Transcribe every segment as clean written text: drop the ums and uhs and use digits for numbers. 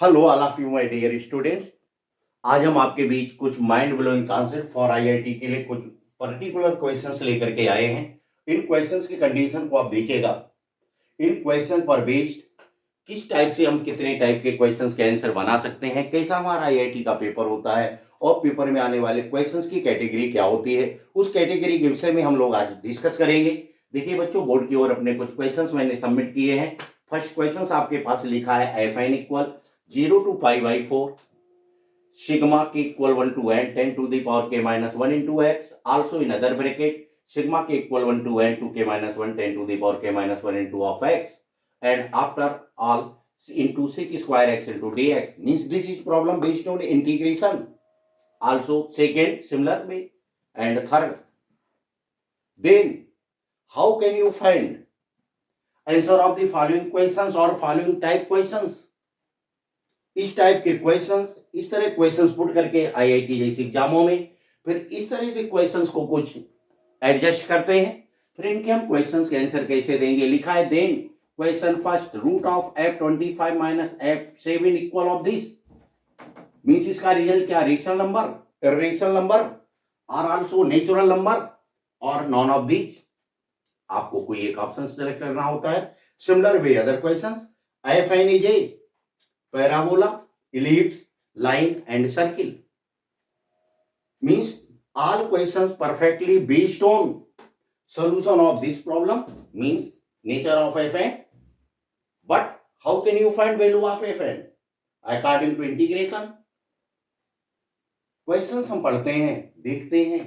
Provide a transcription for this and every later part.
Hello all of you my dear students. आज हम आपके बीच कुछ mind blowing concept for IIT के लिए कुछ पर्टिकुलर क्वेश्चंस लेकर के आए हैं। इन क्वेश्चंस की कंडीशन को आप देखिएगा। इन क्वेश्चन पर बेस्ड किस टाइप से हम कितने टाइप के क्वेश्चंस के आंसर बना सकते हैं, कैसा हमारा आईआईटी का पेपर होता है और पेपर में आने वाले क्वेश्चंस की कैटेगरी क्या होती है, उस कैटेगरी के विषय में हम लोग आज डिस्कस करेंगे। देखिए बच्चों, बोर्ड की ओर अपने कुछ क्वेश्चंस मैंने सबमिट किए हैं। फर्स्ट क्वेश्चन आपके पास लिखा है F N equal 0 to π/4 sigma k equal 1 to n 10 to the power k minus 1 into x, also in other bracket sigma k equal 1 to n to k minus 1 10 to the power k minus 1 into of x, and after all into sec square x into dx. Means this is problem based on integration. Also second similar way, and third, then how can you find answer of the following questions or following type questions? इस type के questions, इस तरह questions put करके IIT जैसे एग्जामों में फिर इस तरह से क्वेश्चंस को कुछ एडजस्ट करते हैं, फिर इनके हम क्वेश्चंस के आंसर कैसे देंगे। लिखा है then question first root of f25 minus f7 equal of this. Means इसका रिजल्ट क्या, रेशनल नंबर, इरेशनल नंबर और आल्सो नेचुरल नंबर और नॉन ऑफ दिस। आपको कोई एक ऑप्शन सेलेक्ट करना होता है। Similar way other questions, F N is a parabola, ellipse, line and circle. Means all questions perfectly based on solution of this problem, means nature of fn. But how can you find value of fn? According to integration. Questions हम पढ़ते हैं, देखते हैं,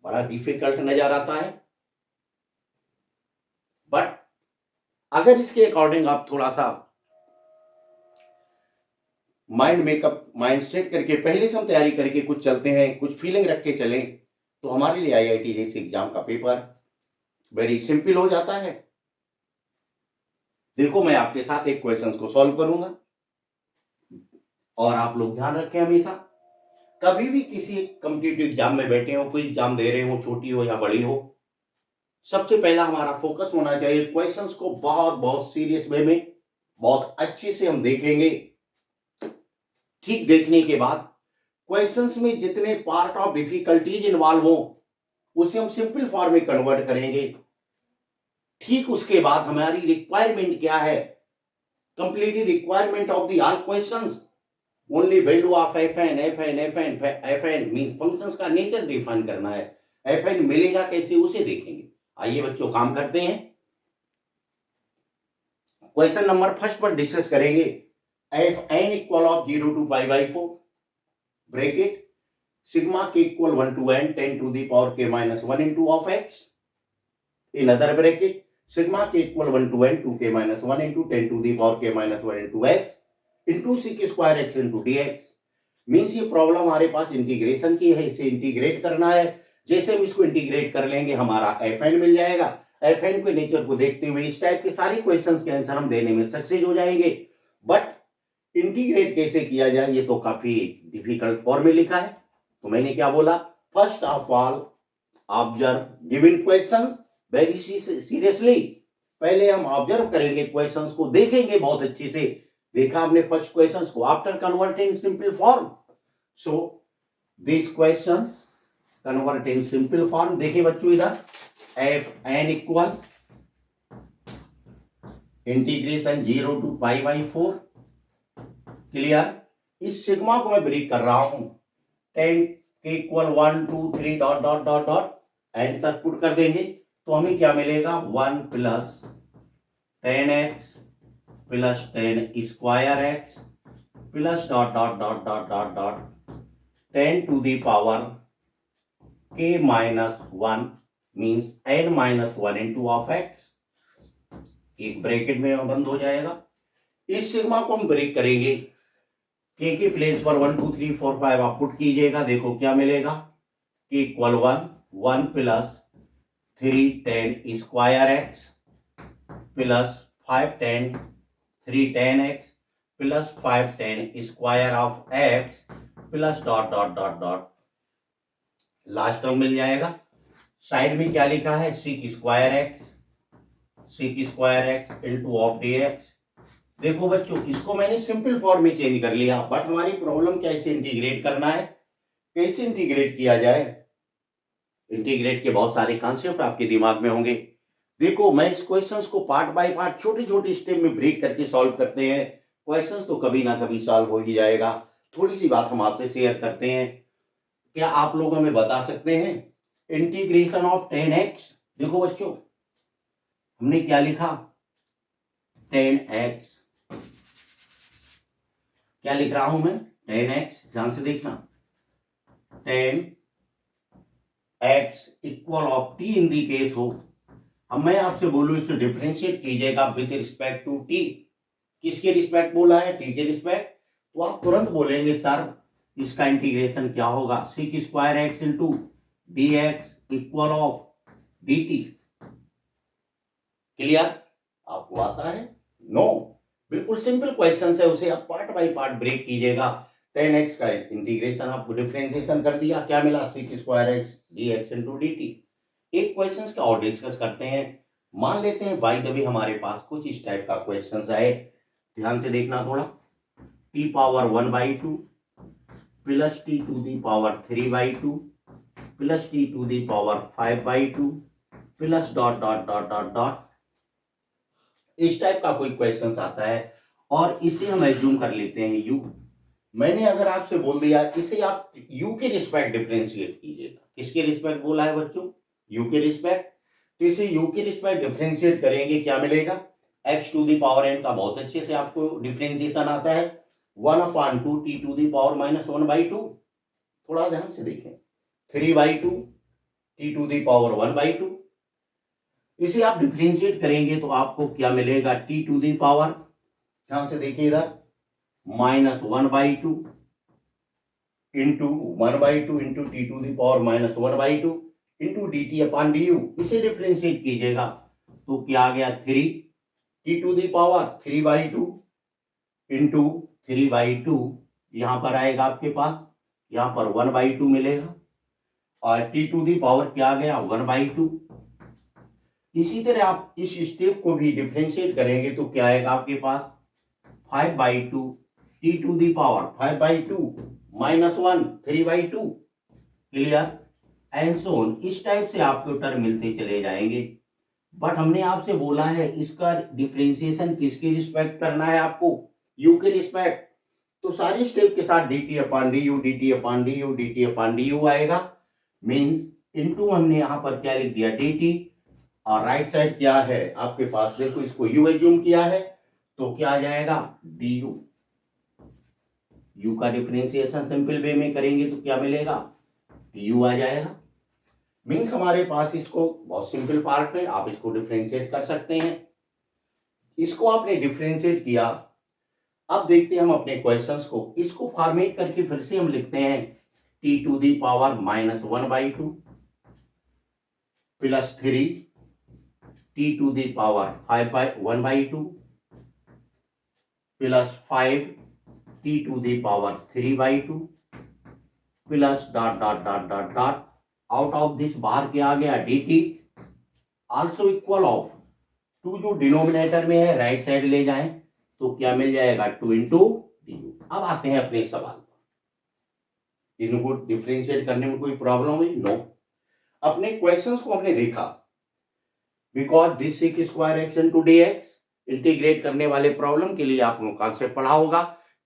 बड़ा difficult नजर आता है, but अगर इसके अकॉर्डिंग आप थोड़ा सा माइंड मेकअप, माइंड सेट करके पहले से हम तैयारी करके कुछ चलते हैं, कुछ फीलिंग रख के चलें, तो हमारे लिए आईआईटी जैसे एग्जाम का पेपर वेरी सिंपल हो जाता है। देखो, मैं आपके साथ एक क्वेश्चन को सॉल्व करूंगा और आप लोग ध्यान रखें, हमेशा कभी भी किसी कॉम्पिटिटिव एग्जाम में बैठे हो, कोई एग्जाम दे रहे हो, छोटी हो या बड़ी हो, सबसे पहला हमारा फोकस होना चाहिए क्वेश्चंस को बहुत बहुत सीरियस वे में बहुत अच्छे से हम देखेंगे। ठीक देखने के बाद क्वेश्चंस में जितने पार्ट ऑफ डिफिकल्टीज इन्वॉल्व हो उसे हम सिंपल फॉर्म में कन्वर्ट करेंगे। ठीक उसके बाद हमारी रिक्वायरमेंट क्या है, completely requirement of the all questions, only value of FN FN FN FN mean functions का नेचर डिफाइन करना है। एफएन मिलेगा कैसे उसे देखेंगे। आइए बच्चों काम करते हैं। क्वेश्चन नंबर फर्स्ट पर डिस्कस करेंगे। F N equal of 0 to π/4 bracket sigma k equal 1 to n 10 to the power k minus 1 into of x, in other bracket sigma k equal 1 to n 2k minus 1 into 10 to the power k minus 1 into x into sec square x into dx। Means ये problem हमारे पास integration की है, इसे integrate करना है। जैसे हम इसको इंटीग्रेट कर लेंगे हमारा एफ एन मिल जाएगा। एफ एन के नेचर को देखते हुए इस टाइप के सारे क्वेश्चंस के आंसर हम देने में सक्सेस हो जाएंगे। बट इंटीग्रेट कैसे किया जाए ये तो काफी डिफिकल्ट फॉर्म में लिखा है। तो मैंने क्या बोला, first of all observe given questions very seriously. पहले हम ऑब्जर्व करेंगे, क्वेश्चंस को देखेंगे बहुत अच्छे से। देखा हमने फर्स्ट क्वेश्चंस को, after convert in simple form, so this questions convert in simple form. देखिए बच्चों, इधर F N equal integration 0 to π/4, clear. इस सिग्मा को मैं ब्रेक कर रहा हूं, 10 के equal 1 2 3 dot dot dot dot end तक पुट कर देंगे तो हमें क्या मिलेगा, 1 plus 10x plus 10 square x plus dot dot dot dot dot dot 10 to the power k minus 1 means n minus 1 into of x, एक ब्रैकेट में बंद हो जाएगा। इस सिग्मा को हम ब्रेक करेंगे, के की प्लेस पर 1 2 3 4 5 आप पुट कीजिएगा। देखो क्या मिलेगा, k equal 1 plus 3 10 square x plus 5 10 3 10 x plus 5 10 square of x plus dot dot dot dot last term मिल जाएगा। साइड में क्या लिखा है, sec square x into of d x देखो बच्चों, इसको मैंने सिंपल फॉर्म में चेंज कर लिया, बट हमारी प्रॉब्लम कैसे इंटीग्रेट करना है, कैसे इंटीग्रेट किया जाए। इंटीग्रेट के बहुत सारे कॉन्सेप्ट आपके दिमाग में होंगे। देखो, मैं इस क्वेश्चंस को पार्ट बाय पार्ट छोटे छोटे स्टेप में ब्रेक करके सॉल्व करते हैं। क्वेश्चंस तो कभी ना कभी सॉल्व हो ही जाएगा। थोड़ी सी बात हम आपसे शेयर करते हैं। क्या आप लोग हमें बता सकते हैं इंटीग्रेशन ऑफ 10x? देखो बच्चों, हमने क्या लिखा, 10x। क्या लिख रहा हूं मैं, 10x, ध्यान से देखना। 10x equal of t in the case हो। अब मैं आपसे बोलूं इसे डिफरेंशिएट कीजिएगा विद रिस्पेक्ट टू t। किसके रिस्पेक्ट बोला है, t के रिस्पेक्ट। तो आप तुरंत बोलेंगे सर इसका इंटीग्रेशन क्या होगा, sec square x into D x equal of d t. Clear? आपको आता है? नो, बिल्कुल सिंपल क्वेश्चन है, उसे आप पार्ट बाय पार्ट ब्रेक कीजिएगा। 10x का इंटीग्रेशन आपको डिफरेंशिएशन कर दिया, क्या मिला, sec square x d x into D t. एक क्वेश्चन का और डिस्कस करते हैं। मान लेते हैं बाय द वे हमारे पास कुछ इस टाइप का क्वेश्चन है, ध्यान से देखना थोड़ा। t power 1/2 plus t to the power 3/2 plus t to the power 5/2 plus dot dot dot dot dot, इस टाइप का कोई क्वेश्चन आता है और इसे हम एज्यूम कर लेते हैं u। मैंने अगर आपसे बोल दिया इसे आप u के रिस्पेक्ट डिफरेंशिएट कीजिएगा। किसके रिस्पेक्ट बोला है बच्चों, u के रिस्पेक्ट। तो इसे u के रिस्पेक्ट डिफरेंशिएट करेंगे, क्या मिलेगा, x to the power n का बहुत अच्छे से आपको डिफरेंशिएशन आता है, 1/2 t टू दी पावर -1/2। थोड़ा ध्यान से देखें, 3/2 t टू दी पावर 1/2। इसे आप डिफरेंशिएट करेंगे तो आपको क्या मिलेगा, t टू दी पावर, ध्यान से देखिए इधर, -1/2 into 1/2 into T to the power -1/2 into D T upon D U. इसे डिफरेंशिएट कीजिएगा तो क्या आ गया, 3 T to the power 3/2 into 3/2, यहां पर आएगा आपके पास, यहां पर 1/2 मिलेगा और टी टू दी पावर क्या आ गया, 1/2। इसी तरह आप इस स्टेप को भी डिफरेंशिएट करेंगे तो क्या आएगा आपके पास, 5/2 T to the power 5/2 -1 3/2। Clear? And so on, इस टाइप से आपको टर्म मिलते चले जाएंगे। बट हमने आपसे बोला है इसका डिफरेंशिएशन किसके रिस्पेक्ट करना है आपको, u के रिस्पेक्ट। तो सारे स्टेप के साथ dt upon du dt upon du dt upon du आएगा। मींस इनटू हमने यहां पर क्या लिख दिया, dt, और राइट साइड क्या है आपके पास, देखो इसको u एज्यूम किया है तो क्या आ जाएगा, du। u का डिफरेंशिएशन सिंपल वे में करेंगे तो क्या मिलेगा, du आ जाएगा। मीन्स हमारे पास इसको बहुत सिंपल पार्ट में आप इसको डिफरेंशिएट कर सकते हैं। इसको आपने डिफरेंशिएट किया। अब देखते हैं हम अपने क्वेश्चंस को, इसको फॉर्मेट करके फिर से हम लिखते हैं, t to the power -1/2 plus 3 t to the power 1/2 plus 5 t to the power 3/2 plus dot dot dot dot dot, out of this बाहर क्या आ गया, dt also equal of, to जो डिनोमिनेटर में है राइट साइड ले जाएं तो क्या मिल जाएगा, 2 इंटू डी। अब आते हैं अपने सवाल पर, इनको डिफरेंशिएट करने में कोई प्रॉब्लम हुई, नो। अपने क्वेश्चंस को हमने देखा, because this sick square x into D x, integrate करने वाले प्रॉब्लम के लिए आपने कॉन्सेप्ट पढ़ा होगा।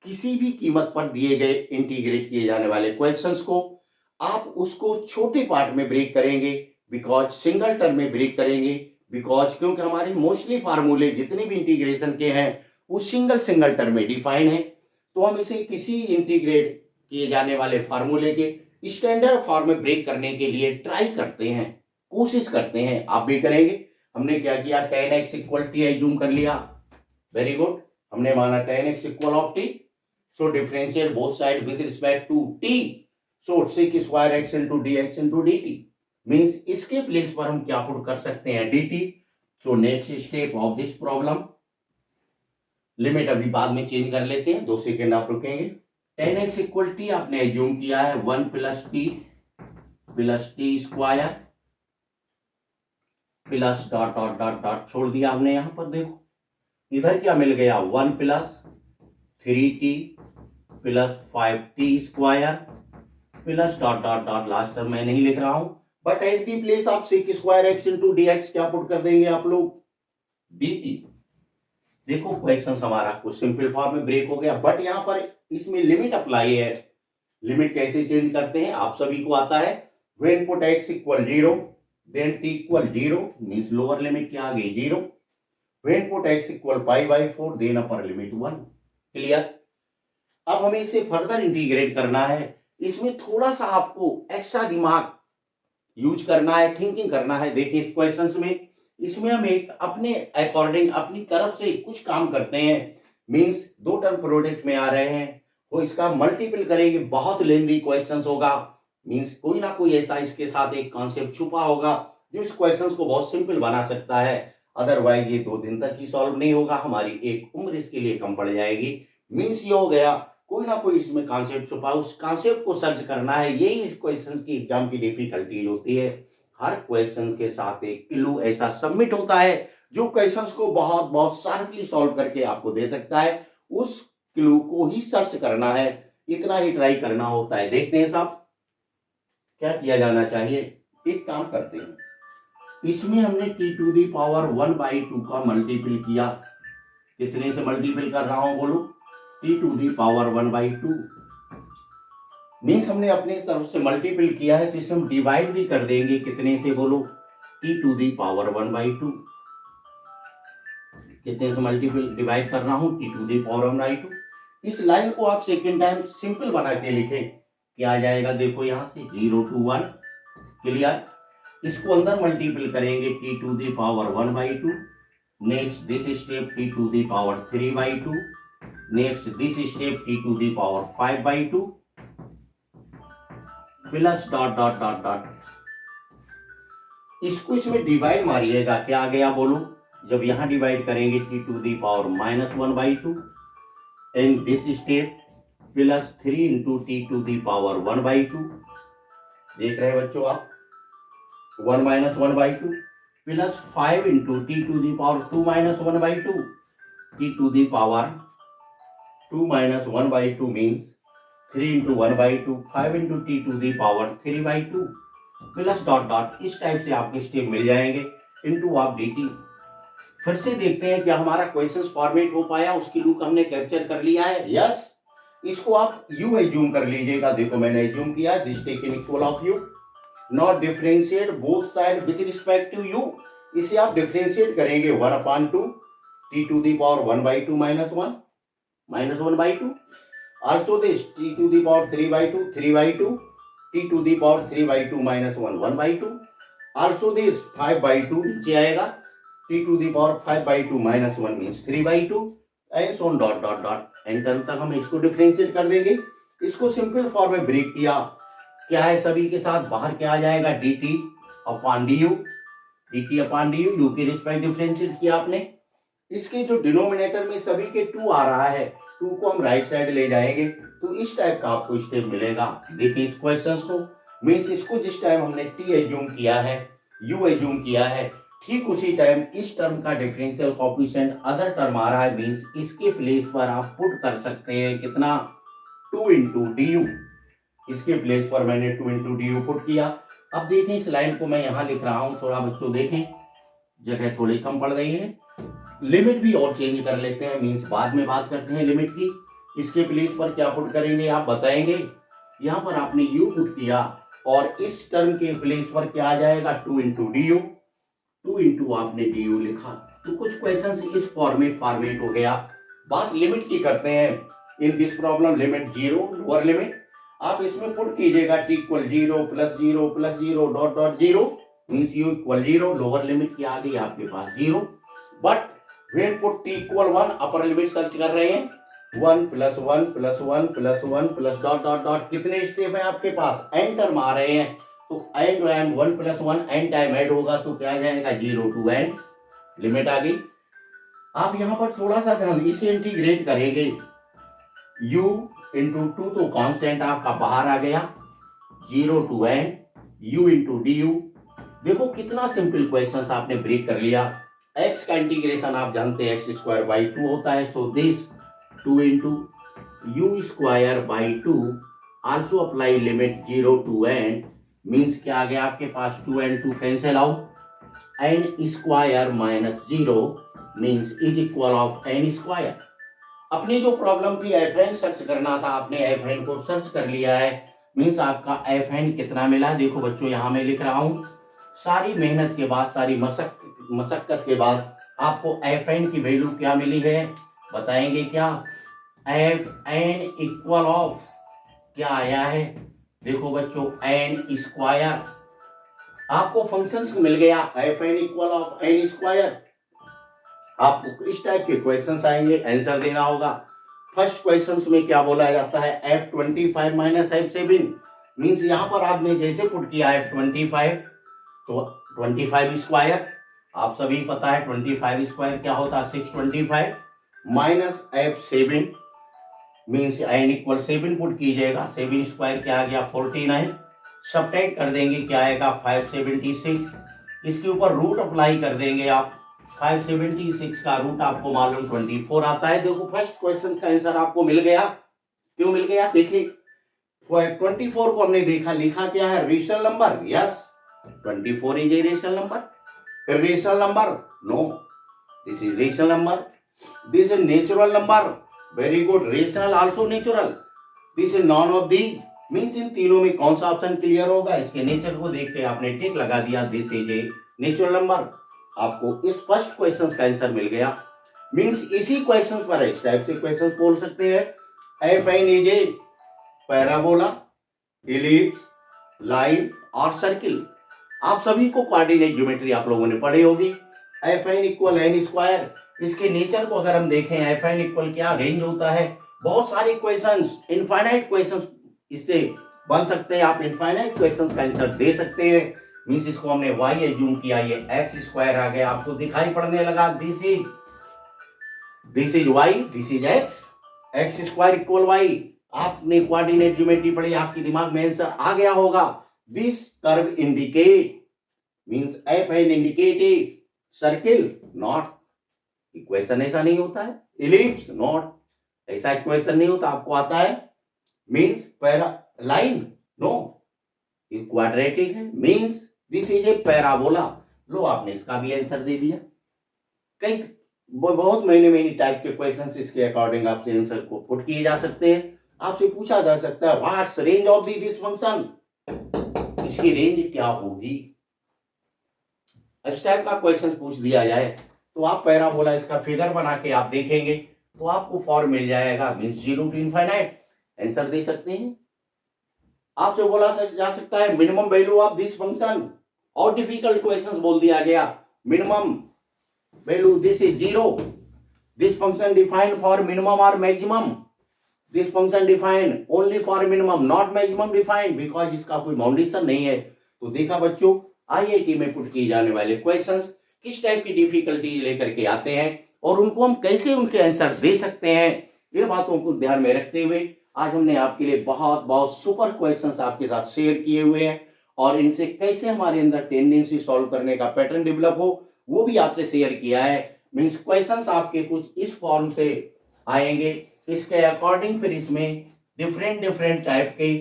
किसी भी कीमत पर दिए गए इंटीग्रेट किए जाने वाले क्वेश्चंस को आप उसको छोटे पार्ट में ब्रेक करेंगे, बिकॉज सिंगल टर्म में ब्रेक करेंगे, बिकॉज क्योंकि हमारे मोस्टली फार्मूले जितने भी इंटीग्रेशन के हैं वो सिंगल सिंगल टर्म में डिफाइन है। तो हम इसे किसी इंटीग्रेट किए जाने वाले फार्मूले के स्टैंडर्ड फॉर्म में ब्रेक करने के लिए ट्राई करते हैं, कोशिश करते हैं, आप भी करेंगे। हमने क्या किया, 10x इक्वल टी एज्यूम कर लिया, वेरी गुड। हमने माना 10x equal of T, so differentiate both side with respect to t, so sec square x into D x into D T. Means इसके प्लेस पर हम क्या पुट कर सकते हैं, dt। So next step of this problem, limit अभी बाद में चेंज कर लेते हैं, 2 सेकेंड आप रुकेंगे। 10x इक्वल टी आपने एज्यूम किया है 1 plus T square plus dot dot dot dot छोड़ दिया हमने यहां पर, देखो इधर क्या मिल गया 1 plus 3t plus 5t² plus dot dot dot, last term मैं नहीं लिख रहा हूं, but at the place of sec square x into D X क्या पुट कर देंगे आप लोग, dt। देखो क्वेश्चन हमारा कुछ सिंपल फॉर्म में ब्रेक हो गया, बट यहां पर इसमें लिमिट अप्लाई है। लिमिट कैसे चेंज करते हैं आप सभी को आता है। When put x equal 0 then t equal 0 means lower limit क्या आ गई 0। When put x equal pi by 4 then upper limit 1। Clear. अब हमें इसे फर्दर इंटीग्रेट करना है। इसमें थोड़ा सा आपको एक्स्ट्रा दिमाग यूज करना है, थिंकिंग करना है। देखिए इस क्वेश्चंस में, इसमें हम एक अपने अकॉर्डिंग अपनी तरफ से कुछ काम करते हैं। मींस दो टर्म प्रोडक्ट में आ रहे हैं, तो इसका मल्टीपल करेंगे, बहुत लेंदी क्वेश्चंस होगा। मींस कोई ना कोई ऐसा इसके साथ एक कॉन्सेप्ट छुपा होगा जो इस क्वेश्चंस को बहुत सिंपल बना सकता है। अदरवाइज ये 2 दिन तक ही सॉल्व नहीं होगा, हमारी एक उम्र इसके लिए कम पड़ जाएगी। मींस ये हो गया कोई ना कोई इसमें कॉन्सेप्ट छुपा, उस कॉन्सेप्ट को सर्च करना है। यही इस क्वेश्चन की एग्जाम की डिफिकल्टी होती है। हर क्वेश्चन के साथ एक क्लू ऐसा सबमिट होता है जो क्वेश्चंस को बहुत बहुत शार्पली सॉल्व करके आपको दे सकता है। उस क्लू को ही सर्च करना है, इतना ही ट्राई करना होता है। देखते हैं साहब क्या किया जाना चाहिए। एक काम करते हैं, इसमें हमने t टू दी पावर 1/2 का मल्टीपल किया। कितने से मल्टीपल कर रहा हूं बोलो, t to the power 1/2 means हमने अपने तरफ से मल्टीपल किया है, तो इसे हम डिवाइड भी कर देंगे। कितने से बोलो, t टू दी पावर 1/2। कितने से मल्टीपल डिवाइड कर रहा हूं, t टू दी पावर 1/2। इस लाइन को आप सेकेंड टाइम सिंपल बना के लिखें, क्या आ जाएगा देखो यहां से 0 to 1। क्लियर। इसको अंदर मल्टीपल करेंगे t to the power 1/2। Next this step t to the power 3/2। Next this step t to the power 5/2 plus dot dot dot dot. इसको इसमें डिवाइड मारिएगा, क्या आ गया बोलो, जब यहां डिवाइड करेंगे t to the power -1/2 and this step plus 3 into T to the power 1/2। देख रहे हैं बच्चों आप, 1 - 1/2 plus 5 into T to the power 2 - 1/2। T to the power 2 - 1/2 means 3 into 1/2, 5 into T to the power 3/2 plus dot dot. इस type से आपके step मिल जाएंगे into आप dt। फिर से देखते हैं क्या हमारा क्वेश्चन फॉर्मेट हो पाया, उसकी लुक हमने कैप्चर कर लिया है। यस। इसको आप u एज्यूम कर लीजिएगा। देखो मैंने एज्यूम किया, this taken equal of u, not differentiate both side with respect to u। इसे आप डिफरेंशिएट करेंगे 1/2 t to the power 1/2 -1 -1/2। Also this t to the power 3/2 3/2, t to the power 3/2 -1 1/2। Also this 5/2 नीचे आएगा, t to the power 5/2 -1 means 3/2 and so on dot dot dot. Enter तक हम इसको differentiate कर देंगे। इसको सिंपल फॉर्म में break किया, क्या है सभी के साथ बाहर क्या आ जाएगा dt upon du। dt upon du, u के रिस्पेक्ट डिफरेंशिएट किया आपने। इसके जो डिनोमिनेटर में सभी के 2 आ रहा है, 2 को हम राइट साइड ले जाएंगे तो इस टाइप का आपको स्टेप मिलेगा। देखिए इस क्वेश्चंस को, मींस इसको जिस टाइम हमने t एज्यूम किया है, u एज्यूम किया है, ठीक उसी टाइम इस टर्म का डिफरेंशियल कोएफिशिएंट अदर टर्म आ रहा है। मींस इसके प्लेस पर आप पुट कर सकते हैं कितना, 2 इंटू du। इसके प्लेस पर मैंने 2 इंटू du पुट किया। अब देखें इस लाइन को मैं यहाँ लिख रहा हूँ, थोड़ा बच्चों देखें जगह थोड़ी कम पड़ रही है। लिमिट भी और चेंज कर लेते हैं, मींस बाद में बात करते हैं लिमिट की। इसके प्लेस पर क्या पुट करेंगे आप बताएंगे। यहाँ पर आपने u पुट किया और इस टर्म के प्लेस पर क्या आ जाएगा 2 इंटू du। 2 इंटू आपने du लिखा, तो कुछ क्वेश्चन इस फॉर्मेट हो गया। बात लिमिट की करते हैं। In this problem limit 0 lower limit आप इसमें पुट कीजिएगा, t equal 0 + 0 dot dot 0 means u equal 0। Lower limit क्या आ गई आपके पास 0। But when put t equal 1, upper limit search कर रहे हैं, 1 + 1 + 1 + 1 प्लस डॉट डॉट डॉट। कितने स्टेप है आपके पास, n टर्म आ रहे हैं, तो n time 1 + 1 n time add होगा तो क्या आ जाएगा 0 to n। लिमिट आ गई। आप यहाँ पर थोड़ा सा ध्यान, इसे इंटीग्रेट करेंगे, u इंटू 2 तो कांस्टेंट आपका बाहर आ गया, 0 to n u into du। देखो कितना सिंपल क्वेश्चन आपने ब्रेक कर लिया। x का इंटीग्रेशन आप जानते हैं x स्क्वायर बाई 2 होता है, so this 2 into u square by 2 also apply limit 0 to n means क्या आ गया आपके पास 2 and 2 cancel out, n square minus 0 means is equal of n square. अपनी जो प्रॉब्लम थी fn सर्च करना था, आपने fn को सर्च कर लिया है, मीन्स आपका fn कितना मिला। देखो बच्चों यहाँ मैं लिख रहा हूँ, सारी मेहनत के बाद, सारी मशक्कत के बाद आपको fn की वैल्यू क्या मिली है, बताएंगे क्या? fn इक्वल ऑफ क्या आया है, देखो बच्चों n स्क्वायर, आपको फंक्शंस मिल गया fn equal of n square. आपको इस टाइप के क्वेश्चंस आएंगे, आंसर देना होगा। फर्स्ट क्वेश्चंस में क्या बोला जाता है, f25 माइनस f7 मीन्स यहाँ पर आपने जैसे पुट किया f25 तो 25 स्क्वायर, आप सभी पता है 25 स्क्वायर क्या होता है 625 minus f7 means n equal 7 put कीजिएगा, 7 स्क्वायर क्या आ गया 49, सब्ट्रैक्ट कर देंगे क्या आएगा 576, इसके ऊपर रूट अप्लाई कर देंगे आप, 576 का रूट आपको मालूम 24 आता है। देखो फर्स्ट क्वेश्चन का आंसर आपको मिल गया, क्यों मिल गया देखिए 24 को हमने देखा, लिखा क्या है rational number, yes 24 is a rational number. Rational number no, this is rational number. This is natural number, very good, rational also natural. This is none of the means इन तीनों में कौन सा ऑप्शन क्लियर होगा, इसके nature को देख के आपने टिक लगा दिया, this is a natural number. आपको इस फर्स्ट क्वेश्चन का आंसर मिल गया, मीन्स इसी क्वेश्चन पर इस टाइप से क्वेश्चन बोल सकते हैं fn is a parabola, ellipse, line और सर्किल। आप सभी को कोऑर्डिनेट ज्योमेट्री आप लोगों ने पढ़ी होगी। fn इक्वल n स्क्वायर, इसके नेचर को अगर हम देखें fn इक्वल क्या रेंज होता है, बहुत सारे क्वेश्चंस, इनफाइनाइट क्वेश्चंस इससे बन सकते हैं, आप इनफाइनाइट क्वेश्चंस का आंसर दे सकते हैं। मीन्स इसको हमने y एज्यूम किया, ये x स्क्वायर आ गया, आपको दिखाई पड़ने लगा this is y, this is x square equal y। आपने कोऑर्डिनेट ज्योमेट्री पढ़ी, आपके दिमाग में आंसर आ गया होगा। This curve indicate means fn indicate circle, not equation ऐसा नहीं होता है, इलिप्स नॉट ऐसा इक्वेशन नहीं होता, आपको आता है means parallel no quadratic है, means this is a parabola. लो आपने इसका भी आंसर दे दिया। कई बहुत महीने टाइप के क्वेश्चंस इसके अकॉर्डिंग आपसे आंसर को पुट किए जा सकते हैं। आपसे पूछा जा सकता है what's range of this function, इसकी रेंज क्या होगी, इस टाइप का क्वेश्चन पूछ दिया जाए तो आप पैराबोला इसका फिगर बना के आप देखेंगे तो आपको फॉर्म मिल जाएगा, मीन्स 0 टू इनफाइनाइट आंसर दे सकते हैं। आपसे बोला जा सकता है minimum value of this function, और डिफिकल्ट क्वेश्चंस बोल दिया गया, minimum value this is 0, this function defined for minimum और maximum, this function defined only for minimum not maximum defined, because इसका कोई बाउंडेशन नहीं है। तो देखा बच्चों आईआईटी में पुट किए जाने वाले क्वेश्चंस किस टाइप की डिफिकल्टी लेकर के आते हैं और उनको हम कैसे उनके आंसर दे सकते हैं, इन बातों को ध्यान में रखते हुए आज हमने आपके लिए बहुत बहुत सुपर क्वेश्चंस आपके साथ शेयर किए हुए हैं, और इनसे कैसे हमारे अंदर टेंडेंसी सॉल्व करने का पैटर्न डेवलप हो वो भी आपसे शेयर किया है। मीन्स क्वेश्चंस आपके कुछ इस फॉर्म से आएंगे, इसके अकॉर्डिंग फिर इसमें डिफरेंट टाइप के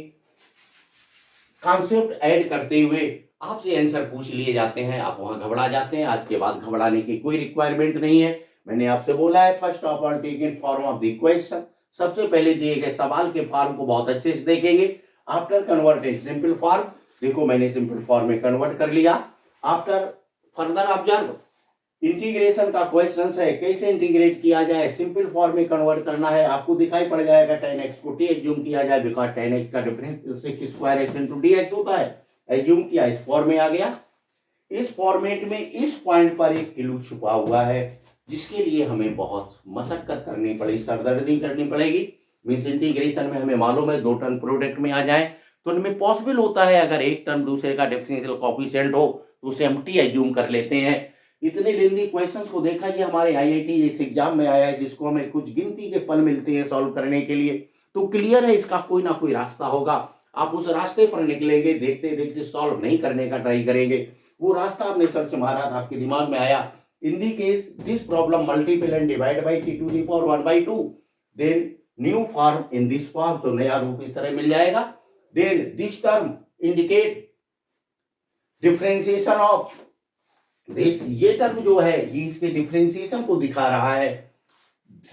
कॉन्सेप्ट ऐड करते हुए आपसे आंसर पूछ लिए जाते हैं, आप वहां घबरा जाते हैं। आज के बाद घबराने की कोई रिक्वायरमेंट नहीं है। मैंने आपसे बोला है first of all take in form of the question, सबसे पहले दिए गए सवाल के फॉर्म को बहुत अच्छे से देखेंगे। After convert in simple form, देखो मैंने सिंपल फॉर्म में कन्वर्ट कर लिया। आफ्टर फर्दर ऑब्जर्व इंटीग्रेशन का क्वेश्चन है, कैसे इंटीग्रेट किया जाए, सिंपल फॉर्म में कन्वर्ट करना है। आपको दिखाई पड़ जाएगा tan x को t एज्यूम किया जाए, बिकॉज tan x का difference sec square x into dx होता है, एज्यूम किया, इस फॉर्म में आ गया। इस फॉर्मेट में इस पॉइंट पर एक क्लू छुपा हुआ है जिसके लिए हमें बहुत मशक्कत करनी पड़ेगी, सरदर्दी करनी पड़ेगी। मीन्स इंटीग्रेशन में हमें मालूम है 2 टर्म प्रोडक्ट में आ जाए तो इनमें पॉसिबल होता है अगर एक टर्म दूसरे का डिफरेंशियल कोएफिशिएंट हो तो उसे हम t एज्यूम कर लेते हैं। इतने लेंदी क्वेश्चंस को देखा ये हमारे आईआईटी इस एग्जाम में आया है जिसको हमें कुछ गिनती के पल मिलते हैं सॉल्व करने के लिए, तो क्लियर है इसका कोई ना कोई रास्ता होगा। आप उस रास्ते पर निकलेंगे, देखते देखते सॉल्व नहीं करने का ट्राई करेंगे। वो रास्ता आपने सर्च मारा था, आपके दिमाग में आया In the case this problem multiply and divide by t to the power 1 by 2, then new form in this form, तो नया रूप इस तरह मिल जाएगा. Then this term indicate differentiation of this, ये टर्म जो है ये इसके डिफरेंशिएशन को दिखा रहा है.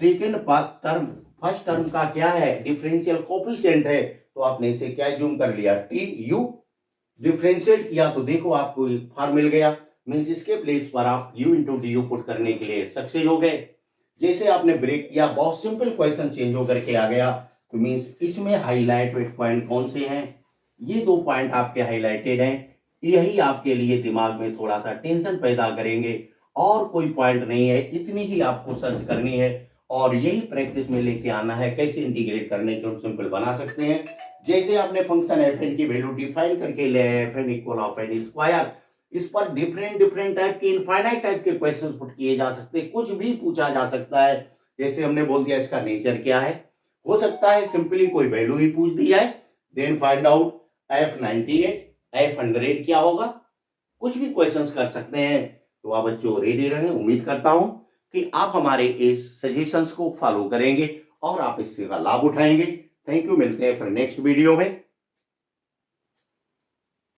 सेकेंड टर्म फर्स्ट टर्म का क्या है, डिफरेंशियल कोफिशिएंट है, तो आपने इसे क्या जूम कर लिया, टी यू. डिफरेंशिएट किया तो देखो आपको एक फॉर्म मिल गया, मीन्स इसके प्लेस पर आप u into D you put करने के लिए सक्सेस हो गए. जैसे आपने ब्रेक किया, बहुत सिंपल क्वेश्चन चेंज होकर के आ गया, तो मीन्स इसमें हाईलाइटेड पॉइंट कौन से हैं, ये 2 पॉइंट आपके हाईलाइटेड हैं. यही आपके लिए दिमाग में थोड़ा सा टेंशन पैदा करेंगे, और कोई पॉइंट नहीं है, इतनी ही आपको सर्च करनी है और यही प्रैक्टिस में लेके आना है. कैसे इंटीग्रेट करने के हम सिंपल बना सकते हैं. जैसे आपने फंक्शन एफ एन की वैल्यू डिफाइन करके ले आए, f N equal of n square, इस पर डिफरेंट टाइप के इनफाइनाइट टाइप के क्वेश्चंस पुट किए जा सकते हैं, कुछ भी पूछा जा सकता है. जैसे हमने बोल दिया इसका नेचर क्या है, हो सकता है सिंपली कोई वैल्यू ही पूछ दी जाए, then find out F98 F100 क्या होगा, कुछ भी क्वेश्चंस कर सकते हैं. तो आप बच्चों रेडी रहें, उम्मीद करता हूं कि आप हमारे इस सजेशंस को फॉलो करेंगे और आप इससे का लाभ उठाएंगे. थैंक यू, मिलते हैं फिर नेक्स्ट वीडियो में.